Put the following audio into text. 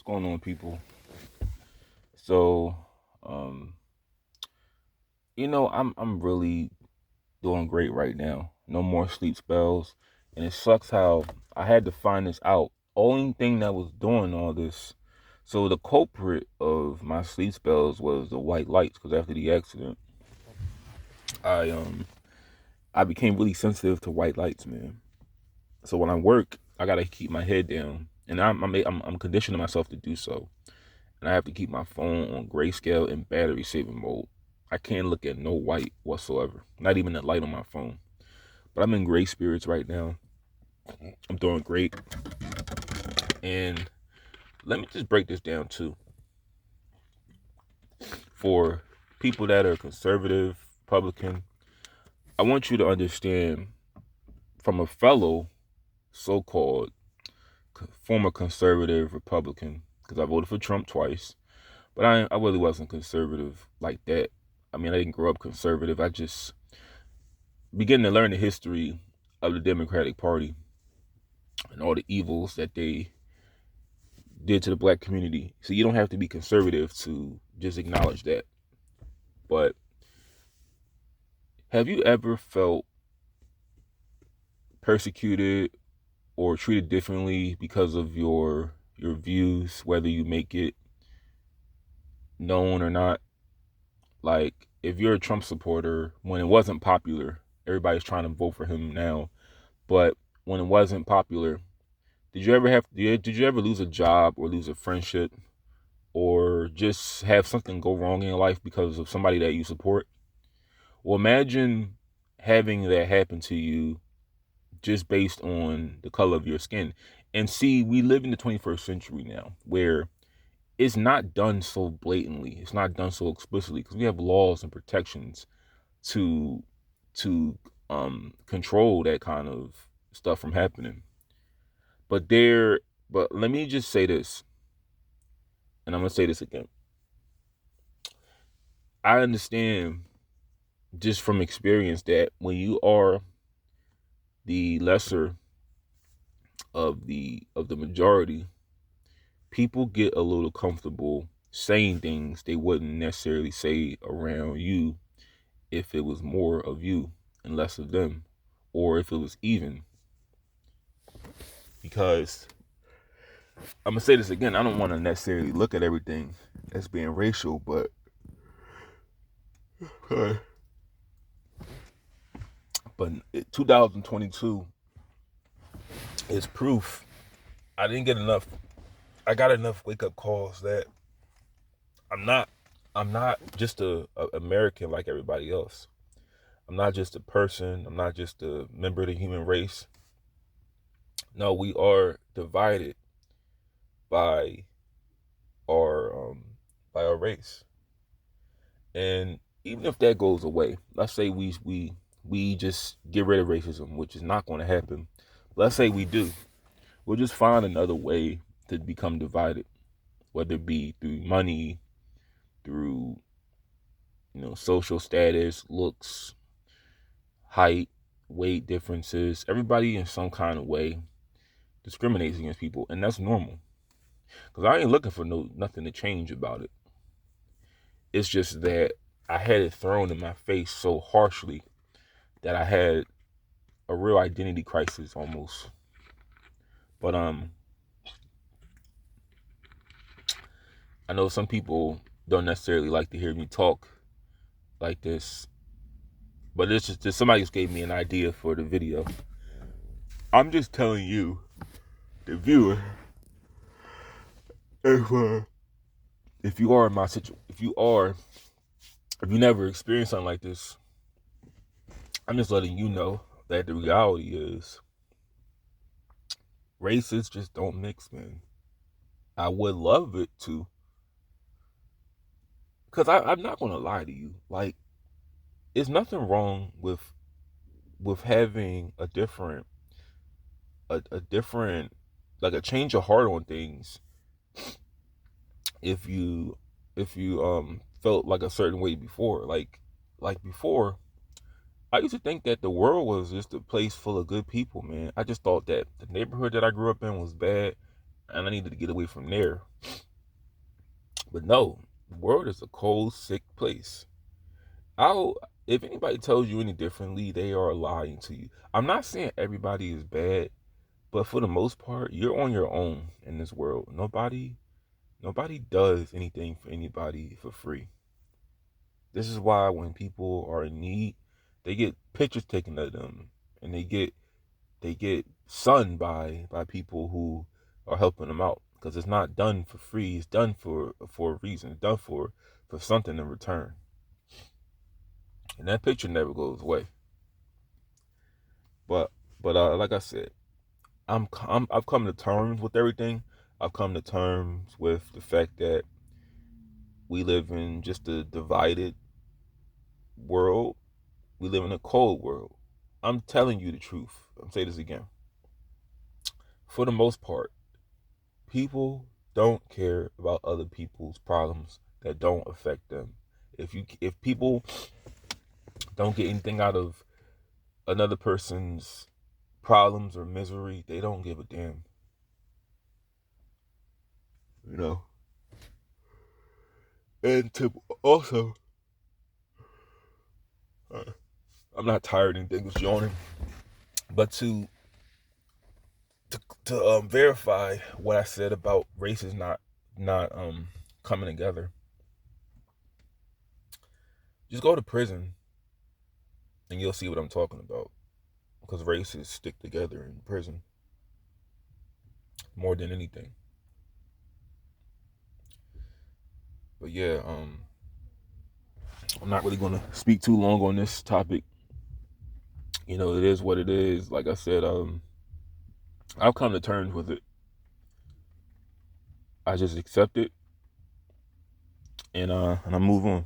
going on, people? So, um, I'm really doing great right now. No more sleep spells, and it sucks how I had to find this out. Only thing that was doing all this. So the culprit of my sleep spells was the white lights. Because after the accident, I um I became really sensitive to white lights, man. So when I work, I gotta keep my head down, and I'm conditioning myself to do so. And I have to keep my phone on grayscale and battery saving mode. I can't look at no white whatsoever, not even the light on my phone. But I'm in great spirits right now. I'm doing great. And let me just break this down too. For people that are conservative, Republican, I want you to understand from a fellow so called former conservative Republican, because I voted for Trump twice, but I really wasn't conservative like that. I mean, I didn't grow up conservative. I just begin to learn the history of the Democratic Party and all the evils that they did to the black community. So you don't have to be conservative to just acknowledge that. But have you ever felt persecuted or treated differently because of your views, whether you make it known or not? Like if you're a Trump supporter, when it wasn't popular, everybody's trying to vote for him now. But when it wasn't popular, did you ever lose a job or lose a friendship or just have something go wrong in your life because of somebody that you support? Well, imagine having that happen to you just based on the color of your skin. And see, we live in the 21st century now where it's not done so blatantly. It's not done so explicitly because we have laws and protections to to control that kind of stuff from happening. But let me just say this, and I'm gonna say this again. I understand just from experience that when you are the lesser of the majority, people get a little comfortable saying things they wouldn't necessarily say around you if it was more of you and less of them, or if it was even. Because I'm gonna say this again, I don't want to necessarily look at everything as being racial, but 2022 is proof. I didn't get enough. I got enough wake up calls that I'm not. I'm not just a American like everybody else. I'm not just a person. I'm not just a member of the human race. No, we are divided by our by our race. And even if that goes away, let's say we just get rid of racism, which is not going to happen. Let's say we do. We'll just find another way to become divided, whether it be through money, through social status, looks, height, weight differences. Everybody in some kind of way discriminates against people, and that's normal. Because I ain't looking for nothing to change about it. It's just that I had it thrown in my face so harshly that I had a real identity crisis almost. But I know some people don't necessarily like to hear me talk like this, but it's just somebody just gave me an idea for the video. I'm just telling you, the viewer, if you are in my situation, if you never experienced something like this, I'm just letting you know that the reality is races just don't mix, man. I would love it to, because I'm not gonna lie to you. Like, there's nothing wrong with having a different, like a change of heart on things. If you felt like a certain way before, like before, I used to think that the world was just a place full of good people, man. I just thought that the neighborhood that I grew up in was bad, and I needed to get away from there. But no, the world is a cold, sick place. I'll If anybody tells you any differently, they are lying to you. I'm not saying everybody is bad, but for the most part, you're on your own in this world. Nobody does anything for anybody for free. This is why when people are in need, they get pictures taken of them, and they get sunned by people who are helping them out, because it's not done for free. It's done for a reason. It's done for something in return, and that picture never goes away. But like I said, I've come to terms with everything. I've come to terms with the fact that we live in just a divided world. We live in a cold world. I'm telling you the truth. I'm saying this again. For the most part, people don't care about other people's problems that don't affect them. If people don't get anything out of another person's problems or misery, they don't give a damn. You know. And to also, I'm not tired of anything was yawning, but to verify what I said about races not coming together, just go to prison and you'll see what I'm talking about. Because races stick together in prison more than anything. But yeah, I'm not really gonna speak too long on this topic. It is what it is. Like I said, I've come to terms with it. I just accept it and I move on.